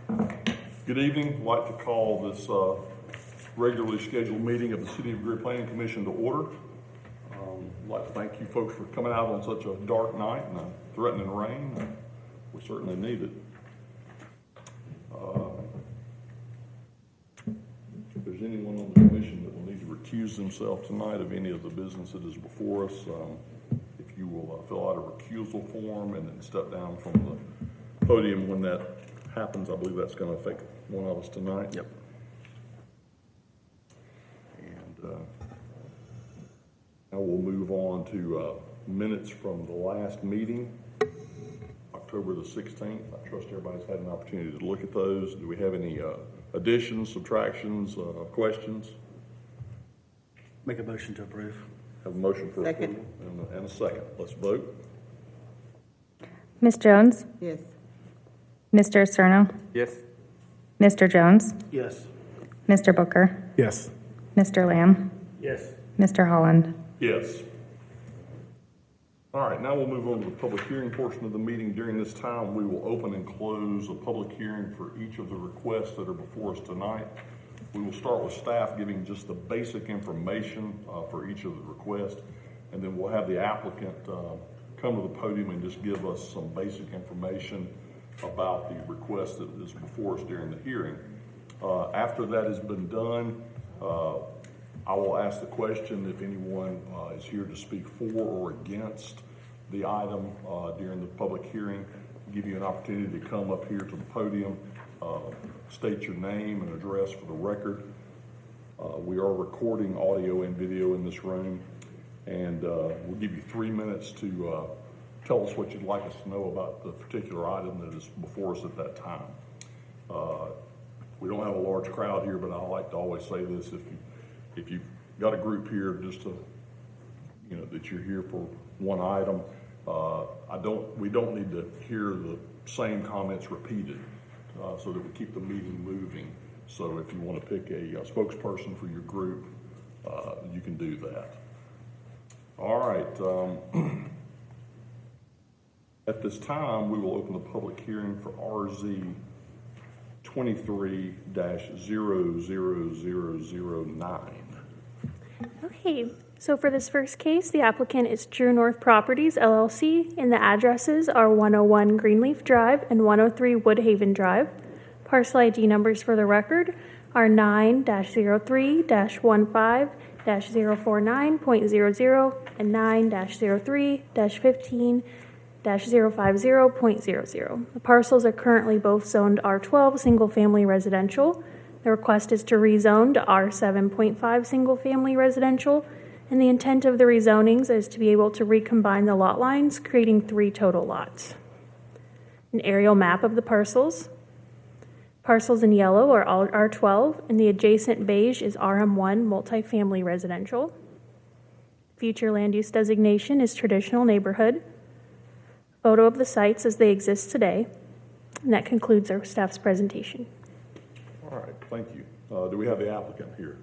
Good evening. I'd like to call this regularly scheduled meeting of the City of Greer Planning Commission to order. I'd like to thank you folks for coming out on such a dark night and a threatening rain. We certainly need it. If there's anyone on the commission that will need to recuse themselves tonight of any of the business that is before us, if you will fill out a recusal form and then step down from the podium when that happens. I believe that's going to affect one of us tonight. Yep. And now we'll move on to minutes from the last meeting, October the 16th. I trust everybody's had an opportunity to look at those. Do we have any additions, subtractions, questions? Make a motion to approve. Have a motion for Second. approval and a second. Let's vote. Ms. Jones? Yes. Mr. Cerno? Yes. Mr. Jones? Yes. Mr. Booker? Yes. Mr. Lamb? Yes. Mr. Holland? Yes. All right, now we'll move on to the public hearing portion of the meeting. During this time, we will open and close a public hearing for each of the requests that are before us tonight. We will start with staff giving just the basic information for each of the requests, and then we'll have the applicant come to the podium and just give us some basic information about the request that is before us during the hearing. After that has been done, I will ask the question if anyone is here to speak for or against the item during the public hearing. I'll give you an opportunity to come up here to the podium, state your name and address for the record. We are recording audio and video in this room, and we'll give you 3 minutes to tell us what you'd like us to know about the particular item that is before us at that time. We don't have a large crowd here, but I like to always say this: if you've got a group here, just to that you're here for one item, we don't need to hear the same comments repeated, so that we keep the meeting moving. So if you want to pick a spokesperson for your group, you can do that. All right. At this time, we will open the public hearing for RZ 23-00009. Okay, so for this first case, the applicant is True North Properties, LLC, and the addresses are 101 Greenleaf Drive and 103 Woodhaven Drive. Parcel ID numbers for the record are 9-03-15-049.00 and 9-03-15-050.00. The parcels are currently both zoned R12 Single Family Residential. The request is to rezone to R7.5 Single Family Residential, and the intent of the rezonings is to be able to recombine the lot lines, creating 3 total lots. An aerial map of the parcels. Parcels in yellow are all R12, and the adjacent beige is RM1 Multifamily Residential. Future land use designation is Traditional Neighborhood. Photo of the sites as they exist today. And that concludes our staff's presentation. All right, thank you. Do we have the applicant here?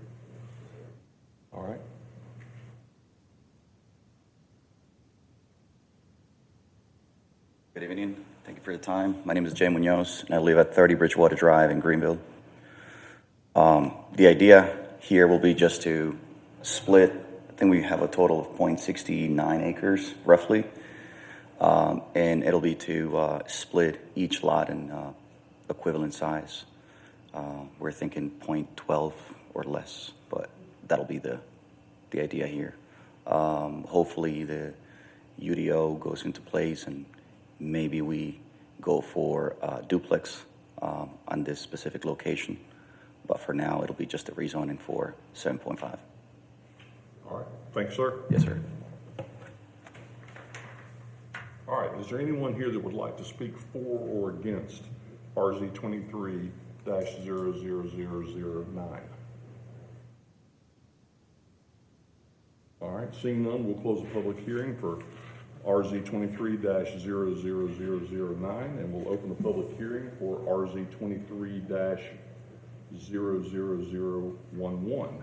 All right. Good evening. Thank you for your time. My name is Jay Munoz, and I live at 30 Bridgewater Drive in Greenville. The idea here will be just to split. I think we have a total of 0.69 acres, roughly, and it'll be to split each lot in equivalent size. We're thinking 0.12 or less, but that'll be the idea here. Hopefully, the UDO goes into place, and maybe we go for duplex on this specific location. But for now, it'll be just a rezoning for 7.5. All right. Thanks, sir. Yes, sir. All right. Is there anyone here that would like to speak for or against RZ 23-00009? All right. Seeing none, we'll close the public hearing for RZ 23-00009, and we'll open the public hearing for RZ 23-00011.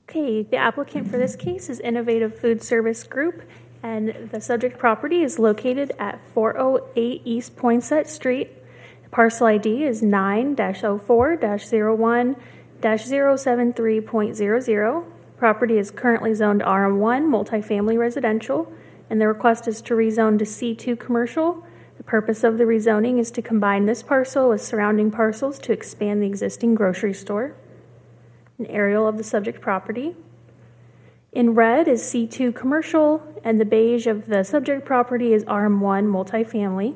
Okay, the applicant for this case is Innovative Food Service Group, and the subject property is located at 408 East Poinsett Street. The Parcel ID is 9-04-01-073.00. Property is currently zoned RM1 multifamily residential, and the request is to rezone to C2 commercial. The purpose of the rezoning is to combine this parcel with surrounding parcels to expand the existing grocery store. An aerial of the subject property. In red is C2 commercial, and the beige of the subject property is RM1 multifamily.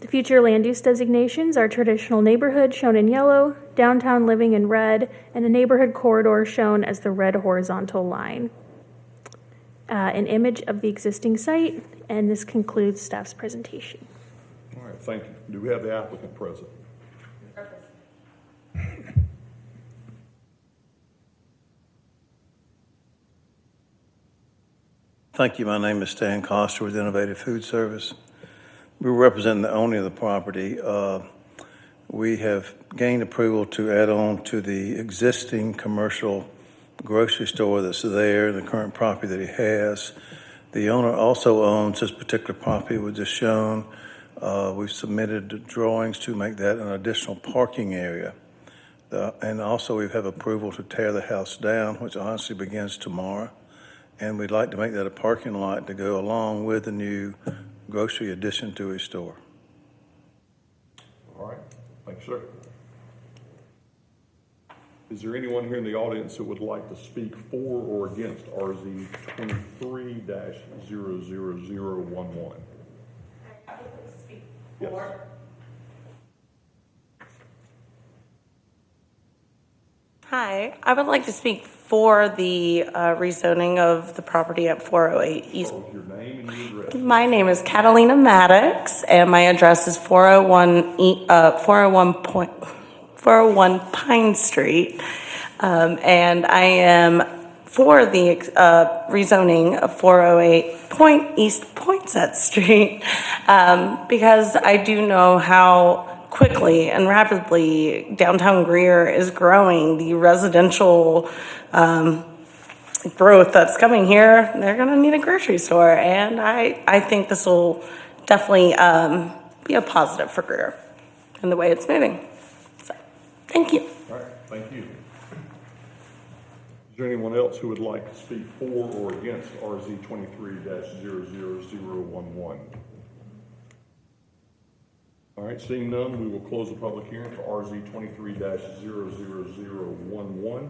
The future land use designations are traditional neighborhood shown in yellow, downtown living in red, and a neighborhood corridor shown as the red horizontal line. An image of the existing site, and this concludes staff's presentation. All right, thank you. Do we have the applicant present? Thank you. My name is Stan Coster with Innovative Food Service. We represent the owner of the property. We have gained approval to add on to the existing commercial grocery store that's there, the current property that he has. The owner also owns this particular property we just shown. We've submitted drawings to make that an additional parking area. And also we have approval to tear the house down, which honestly begins tomorrow. And we'd like to make that a parking lot to go along with the new grocery addition to his store. All right, thanks, sir. Is there anyone here in the audience that would like to speak for or against RZ 23-00011? Yes. Hi, I would like to speak for the rezoning of the property at 408 East. What was your name and your address? My name is Catalina Maddox, and my address is 401 Pine Street. And I am for the rezoning of 408 East Poinsett Street because I do know how quickly and rapidly downtown Greer is growing. The residential growth that's coming here, they're going to need a grocery store, and I think this will definitely be a positive for Greer and the way it's moving. So, thank you. All right, thank you. Is there anyone else who would like to speak for or against RZ 23-00011? All right, seeing none, we will close the public hearing for RZ 23-00011.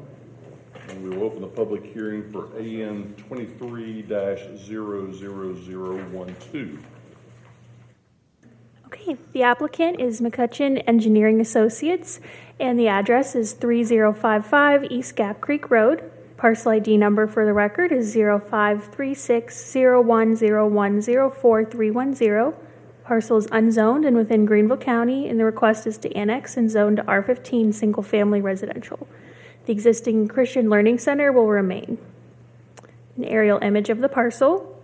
And we will open the public hearing for AN 23-00012. Okay, the applicant is McCutcheon Engineering Associates, and the address is 3055 East Gap Creek Road. Parcel ID number for the record is 05360101043110. Parcel is unzoned and within Greenville County, and the request is to annex and zone to R15 single-family residential. The existing Christian Learning Center will remain. An aerial image of the parcel.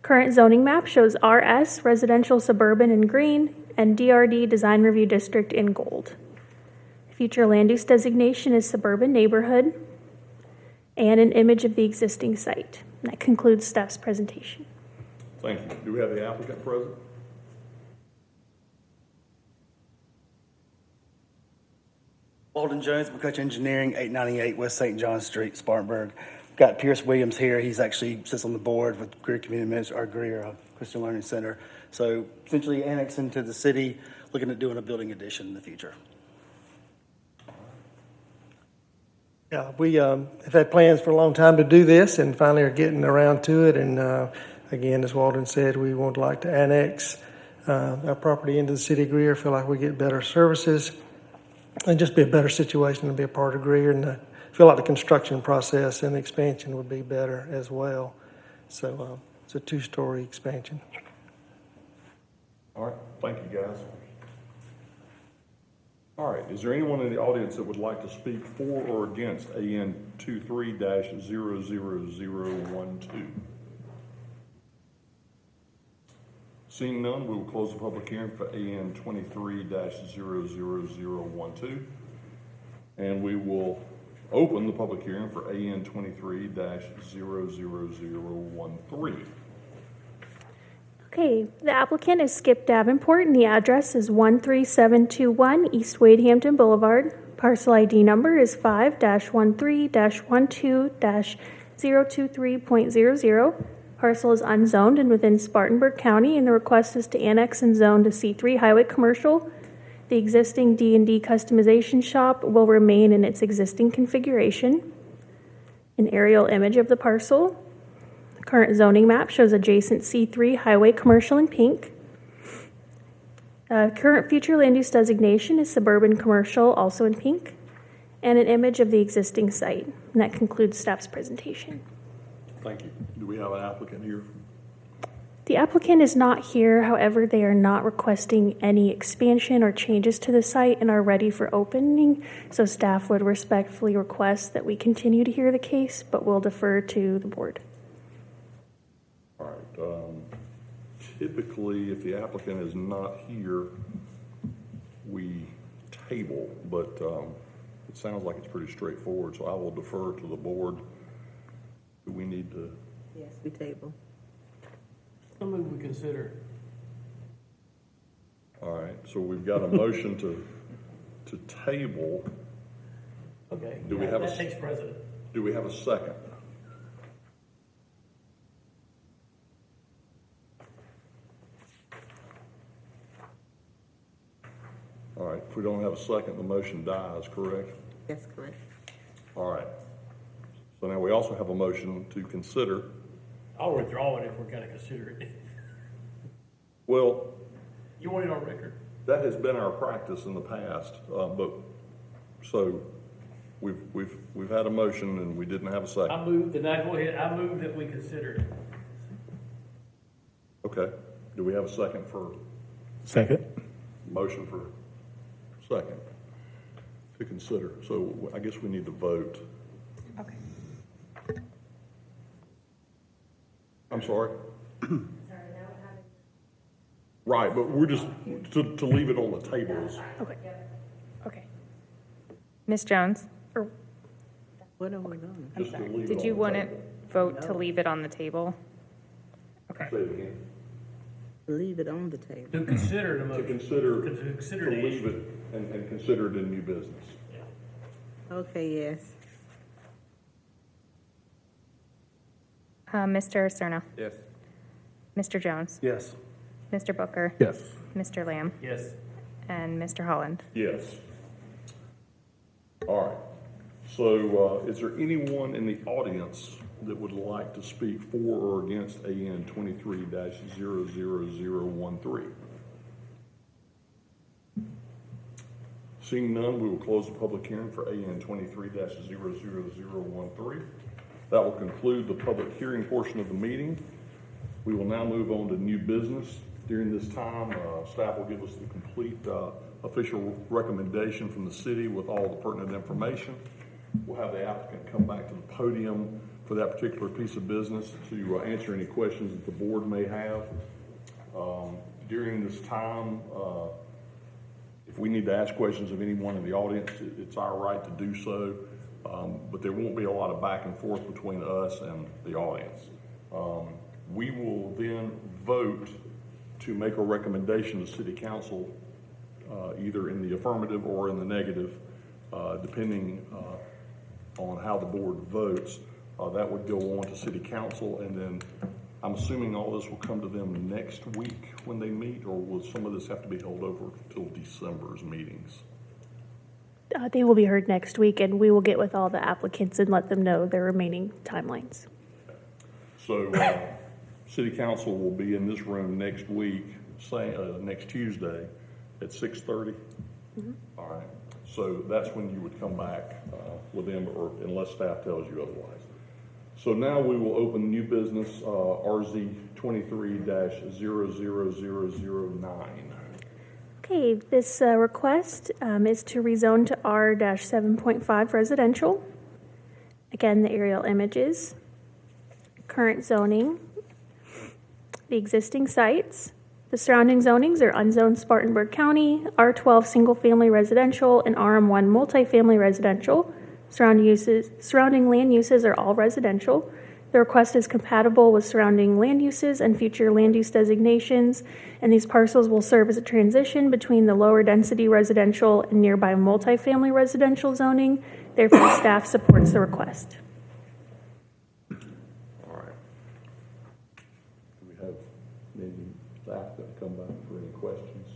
Current zoning map shows RS Residential Suburban in green and DRD Design Review District in gold. Future land use designation is suburban neighborhood, and an image of the existing site. And that concludes staff's presentation. Thank you. Do we have the applicant present? Walden Jones, McCutcheon Engineering, 898 West St. John Street, Spartanburg. Got Pierce Williams here. He's actually sits on the board with Greer Community Minister, or Greer Christian Learning Center. So essentially annexing to the city, looking at doing a building addition in the future. Yeah, we have had plans for a long time to do this and finally are getting around to it. And again, as Walden said, we would like to annex our property into the city of Greer, feel like we get better services and just be a better situation to be a part of Greer. And feel like the construction process and the expansion would be better as well. So it's a two-story expansion. All right, thank you, guys. All right, is there anyone in the audience that would like to speak for or against AN 23-00012? Seeing none, we will close the public hearing for AN 23-00012. And we will open the public hearing for AN 23-00013. Okay, the applicant is Skip Davenport, and the address is 13721 East Wade Hampton Boulevard. Parcel ID number is 5-13-12-023.00. Parcel is unzoned and within Spartanburg County, and the request is to annex and zone to C3 Highway Commercial. The existing D&D customization shop will remain in its existing configuration. An aerial image of the parcel. The current zoning map shows adjacent C3 Highway Commercial in pink. Current future land use designation is suburban commercial, also in pink, and an image of the existing site. And that concludes staff's presentation. Thank you. Do we have an applicant here? The applicant is not here, however, they are not requesting any expansion or changes to the site and are ready for opening, so staff would respectfully request that we continue to hear the case, but will defer to the board. All right. Typically, if the applicant is not here, we table, but it sounds like it's pretty straightforward, so I will defer to the board. Do we need to? Yes, we table. I move we consider. All right, so we've got a motion to table. Okay. Do we have a- That takes precedent. Do we have a second? All right, if we don't have a second, the motion dies, correct? That's correct. All right. So now we also have a motion to consider. I'll withdraw it if we're gonna consider it. Well, You want it on record? that has been our practice in the past, but, so, we've had a motion and we didn't have a second. I move, then I go ahead, I move that we consider it. Okay, do we have a second for, Second. motion for second to consider? So I guess we need to vote. Okay. I'm sorry? Right, but we're just, to leave it on the tables. Okay. Okay. Ms. Jones, What are we doing? Just to leave it did on you the want to table. vote to leave it on the table? Okay. Say it again. Leave it on the table. To consider the To motion. consider, To to consider the leave issue. it and consider it in new business. Okay, yes. Mr. Cerna, Yes. Mr. Jones, Yes. Mr. Booker, Yes. Mr. Lamb, Yes. and Mr. Holland. Yes. All right. So, is there anyone in the audience that would like to speak for or against AN 23-00013? Seeing none, we will close the public hearing for AN 23-00013. That will conclude the public hearing portion of the meeting. We will now move on to new business. During this time, staff will give us the complete official recommendation from the city with all the pertinent information. We'll have the applicant come back to the podium for that particular piece of business to answer any questions that the board may have. During this time, if we need to ask questions of anyone in the audience, it's our right to do so, but there won't be a lot of back and forth between us and the audience. We will then vote to make a recommendation to City Council, either in the affirmative or in the negative, depending on how the board votes. That would go on to City Council, and then I'm assuming all this will come to them next week when they meet, or will some of this have to be held over until December's meetings? They will be heard next week, and we will get with all the applicants and let them know their remaining timelines. So, City Council will be in this room next week, next Tuesday at 6:30? All right, so that's when you would come back with them, or unless staff tells you otherwise. So now we will open new business, RZ 23-00009. Okay, this request is to rezone to R-7.5 residential. Again, the aerial images, current zoning, the existing sites. The surrounding zonings are unzoned Spartanburg County, R12 single-family residential, and RM1 multifamily residential. Surrounding land uses are all residential. The request is compatible with surrounding land uses and future land use designations, and these parcels will serve as a transition between the lower density residential and nearby multifamily residential zoning. Therefore, staff supports the request. All right. Do we have maybe staff that come back for any questions?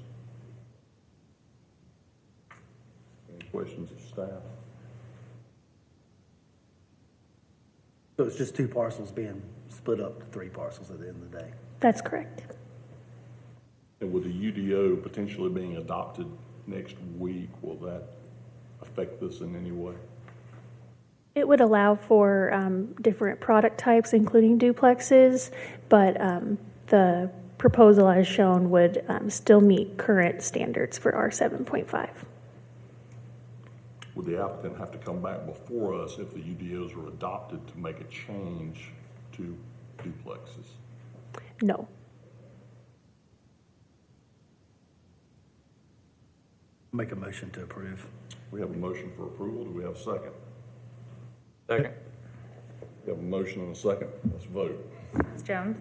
Any questions of staff? So it's just two parcels being split up to three parcels at the end of the day. That's correct. And with the UDO potentially being adopted next week, will that affect this in any way? It would allow for different product types, including duplexes, but the proposal as shown would still meet current standards for R7.5. Would the applicant have to come back before us if the UDOs are adopted to make a change to duplexes? No. Make a motion to approve. We have a motion for approval. Do we have a second? Second. We have a motion and a second. Let's vote. Ms. Jones?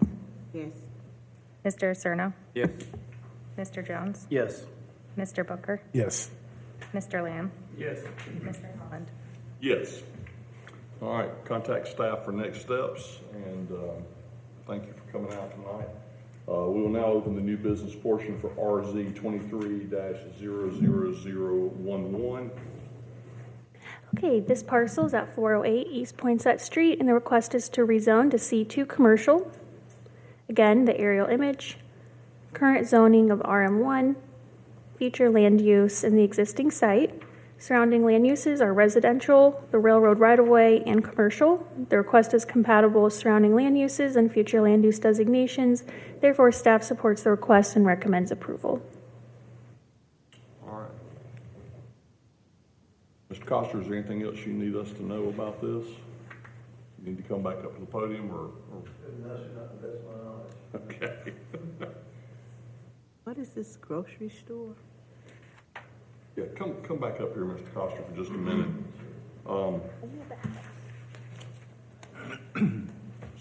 Yes. Mr. Cerno? Yes. Mr. Jones? Yes. Mr. Booker? Yes. Mr. Lamb? Yes. Mr. Holland? Yes. All right, contact staff for next steps, and thank you for coming out tonight. We will now open the new business portion for RZ 23-00011. Okay, this parcel is at 408 East Poinsett Street, and the request is to rezone to C2 commercial. Again, the aerial image, current zoning of RM1, future land use in the existing site. Surrounding land uses are residential, the railroad right-of-way, and commercial. The request is compatible with surrounding land uses and future land use designations. Therefore, staff supports the request and recommends approval. All right. Mr. Coster, is there anything else you need us to know about this? You need to come back up to the podium, or? Okay. What is this grocery store? Yeah, come back up here, Mr. Coster, for just a minute.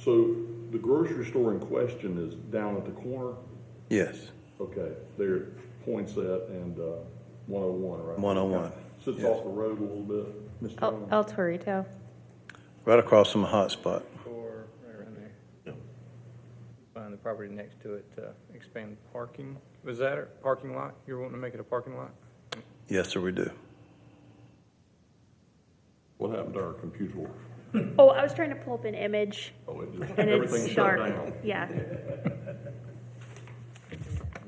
So the grocery store in question is down at the corner? Yes, Okay, there at Poinsett and 101, right? 101. Sits Yes. off the road a little bit, Mr. Jones? El Torito? Right across from a hot spot. Or right around there. Find the property next to it to expand parking. Was that a parking lot? You were wanting to make it a parking lot? Yes, sir, we do. What happened to our computer? Oh, I was trying to pull up an image, Oh, it just, and everything it's shut dark. down. Yeah.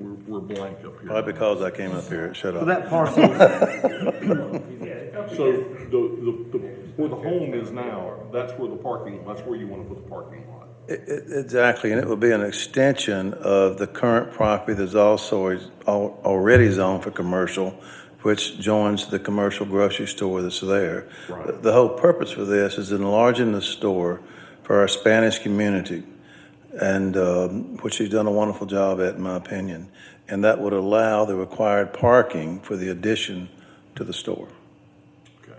We're blank up here. Probably because I came up here, it shut So off. that parcel, So where the home is now, that's where that's where you want to put the parking lot. Exactly, and it will be an extension of the current property that's also already zoned for commercial, which joins the commercial grocery store that's there. Right. The whole purpose for this is enlarging the store for our Spanish community, and which he's done a wonderful job at, in my opinion. And that would allow the required parking for the addition to the store. Okay.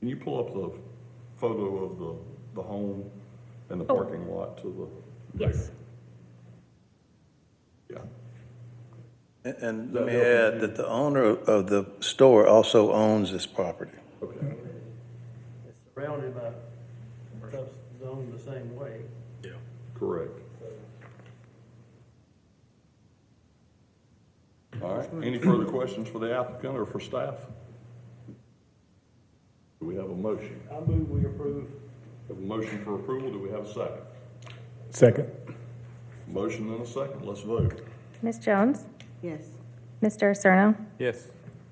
Can you pull up the photo of the home and the parking lot to the? Yes. Yeah. And let me add that the owner of the store also owns this property. Okay. It's surrounded by stuff zoned the same way. Correct. All right. Any further questions for the applicant or for staff? Do we have a motion? I move we approve. Have a motion for approval. Do we have a second? Second. Motion and a second. Let's vote. Ms. Jones? Yes. Mr. Cerno? Yes.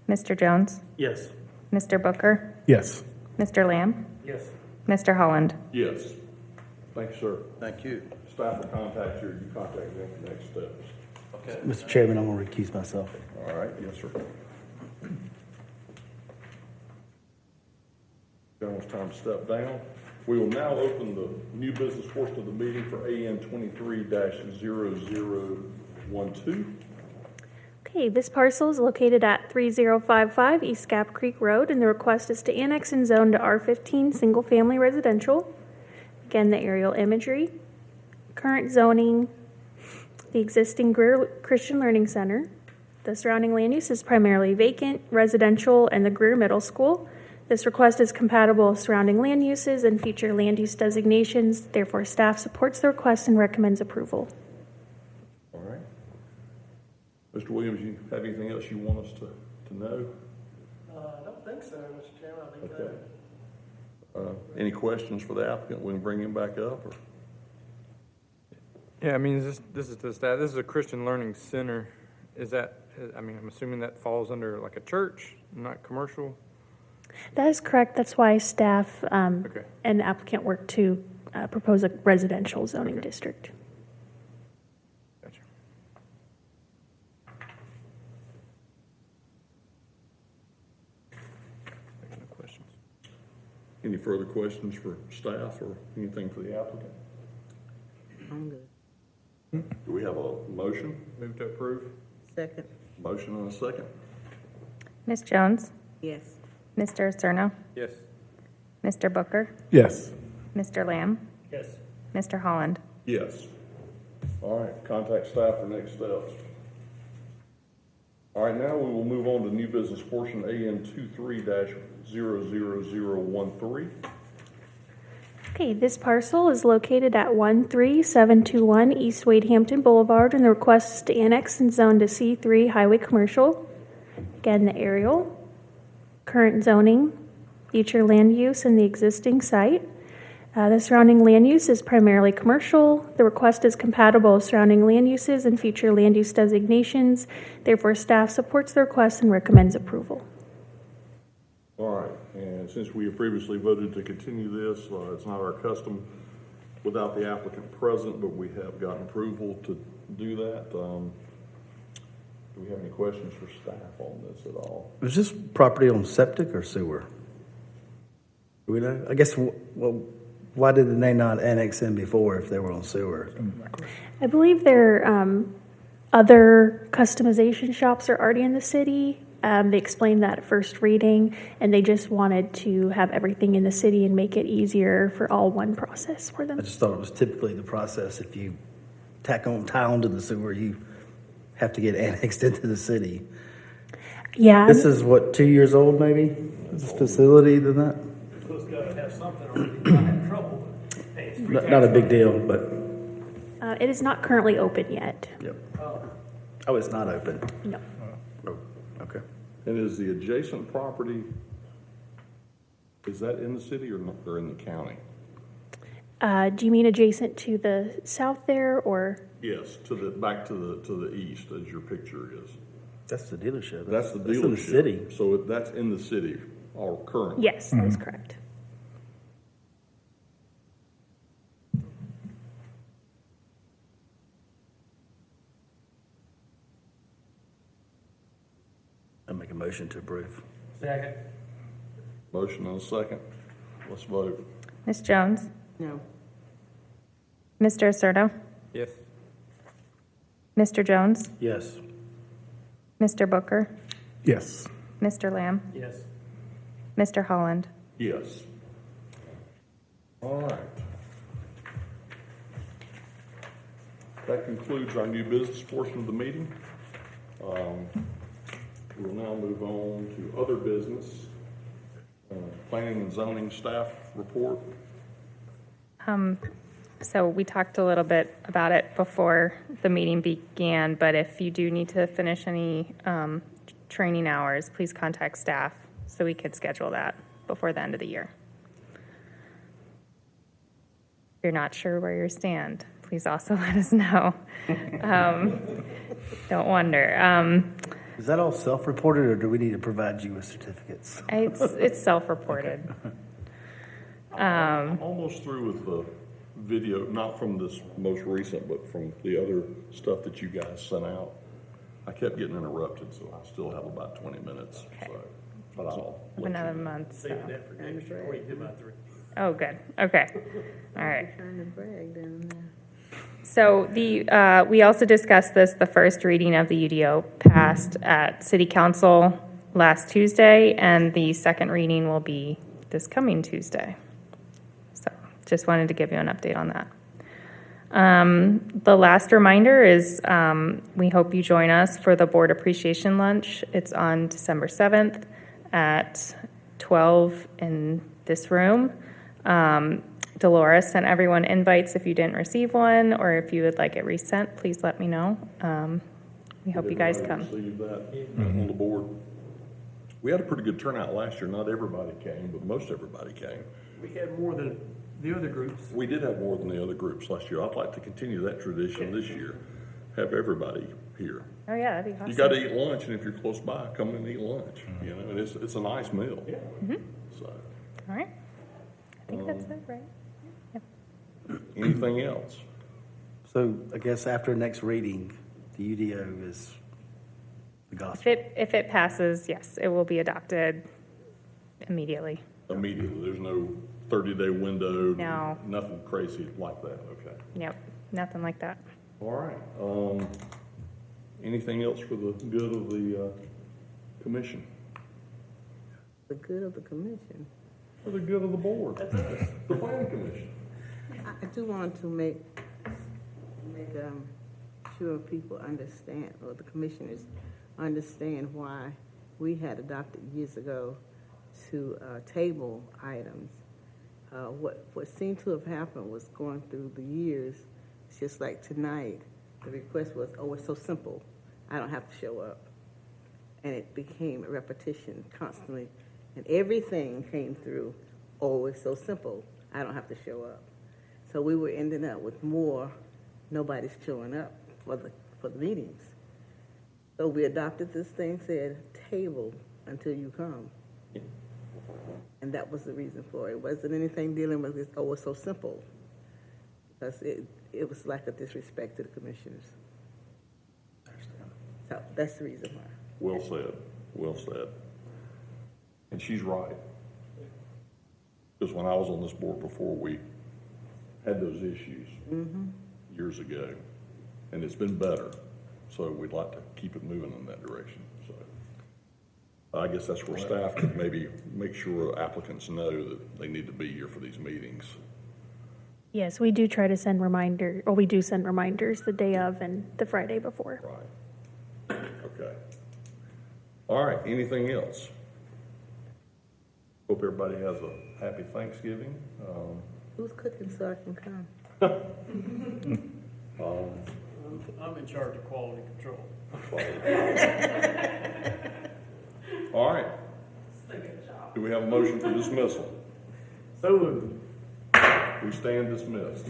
Mr. Jones? yes. Mr. Booker? Yes. Mr. Lamb? Yes. Mr. Holland? Yes. Thank you, sir. Thank you. Staff will contact you. You contact them for next steps. Mr. Chairman, I'm going to recuse myself. All right. Yes, sir. Gentlemen, it's time to step down. We will now open the new business portion of the meeting for AN 23-0012. Okay, this parcel is located at 3055 East Gap Creek Road, and the request is to annex and zone to R15 single-family residential. Again, the aerial imagery. Current zoning, the existing Greer Christian Learning Center. The surrounding land use is primarily vacant, residential, and the Greer Middle School. This request is compatible with surrounding land uses and future land use designations. Therefore, staff supports the request and recommends approval. All right. Mr. Williams, you have anything else you want us to know? I don't think so, Mr. Chairman. I think Okay. Any questions for the applicant? We can bring him back up, or? Yeah, I mean, this is the staff, this is a Christian Learning Center. Is that, I mean, I'm assuming that falls under like a church, not commercial? That is correct. That's why staff Okay. and the applicant worked to propose a residential zoning district. Gotcha. No questions. Any further questions for staff or anything for the applicant? I'm good. Do we have a motion? Move to approve? Second, Motion and a second. Ms. Jones? yes. Mr. Cerno? Yes. Mr. Booker? Yes. Mr. Lamb? Yes. Mr. Holland? Yes. All right, contact staff for next steps. All right, now we will move on to new business portion, AN 23-00013. Okay, this parcel is located at 13721 East Wade Hampton Boulevard, and the request is to annex and zone to C3 Highway Commercial. Again, the aerial, current zoning, future land use, and the existing site. The surrounding land use is primarily commercial. The request is compatible with surrounding land uses and future land use designations. Therefore, staff supports the request and recommends approval. All right, and since we have previously voted to continue this, it's not our custom without the applicant present, but we have gotten approval to do that. Do we have any questions for staff on this at all? Was this property on septic or sewer? Do we know? I guess, well, why did they not annex in before if they were on sewer? I believe their other customization shops are already in the city. They explained that at first reading, and they just wanted to have everything in the city and make it easier for all one process for them. I just thought it was typically the process. If you tie on to the sewer, you have to get annexed into the city. Yeah. This is what, 2 years old maybe? This facility than that? Supposed to have something or not have trouble. Hey, it's free Not a big deal, but, It is not currently open yet. yep. Oh, it's not open. No. Oh, okay. And is the adjacent property, is that in the city or not, or in the county? Do you mean adjacent to the south there, or? Yes, back to the east, as your picture is. That's the dealership. That's the dealership. in the city. So that's in the city, or currently? Yes, that is correct. I make a motion to approve. Second. Motion and a second. Let's vote. Ms. Jones? No, Mr. Cerno? Yes. Mr. Jones? Yes. Mr. Booker? Yes. Mr. Lamb? Yes. Mr. Holland? Yes. All right. That concludes our new business portion of the meeting. We will now move on to other business. Planning and zoning staff report. So we talked a little bit about it before the meeting began, but if you do need to finish any training hours, please contact staff so we could schedule that before the end of the year. If you're not sure where you stand, please also let us know. Don't wonder. Is that all self-reported, or do we need to provide you with certificates? It's self-reported. I'm almost through with the video, not from this most recent, but from the other stuff that you guys sent out. I kept getting interrupted, so I still have about 20 minutes. Okay. So, but I'll let Another you know. month, so. Saving that for next year. Wait, did about 3. Oh, good. Okay. All right. trying to brag down there. So we also discussed this, the first reading of the UDO passed at City Council last Tuesday, and the second reading will be this coming Tuesday. So just wanted to give you an update on that. The last reminder is we hope you join us for the Board Appreciation Lunch. It's on December 7th at 12 in this room. Dolores sent everyone invites. If you didn't receive one or if you would like it resent, please let me know. We hope you guys come. Received that on the board. We had a pretty good turnout last year. Not everybody came, but most everybody came. We had more than the other groups. We did have more than the other groups last year. I'd like to continue that tradition this year. Have everybody here. Oh, yeah, that'd be awesome. You got to eat lunch, and if you're close by, come in and eat lunch. You know, and it's a nice meal. So, All right. I think that's it, right? anything else? So I guess after next reading, the UDO is the gospel. If it passes, yes, it will be adopted immediately. Immediately. There's no 30-day window. No. Nothing crazy like that. Okay. Yep, nothing like that. All right. Anything else for the good of the commission? The good of the commission. For the good of the board? The planning commission? I do want to make sure people understand, or the commissioners understand why we had adopted years ago to table items. What seemed to have happened was going through the years, it's just like tonight, the request was, oh, it's so simple, I don't have to show up. And it became a repetition constantly. And everything came through, oh, it's so simple, I don't have to show up. So we were ending up with more, nobody's showing up for the meetings. So we adopted this thing, said, table until you come. And that was the reason for it. It wasn't anything dealing with this, oh, it's so simple. Because it was like a disrespect to the commissioners. So that's the reason why. Well said. Well said. And she's right. Because when I was on this board before, we had those issues years ago, and it's been better. So we'd like to keep it moving in that direction. So I guess that's where staff could maybe make sure applicants know that they need to be here for these meetings. Yes, we do try to send reminders, or we do send reminders the day of and the Friday before. Right. Okay. All right. Anything else? Hope everybody has a happy Thanksgiving. Who's cooking so I can come? I'm in charge of quality control. All right. Do we have a motion for dismissal? So moved. We stand dismissed.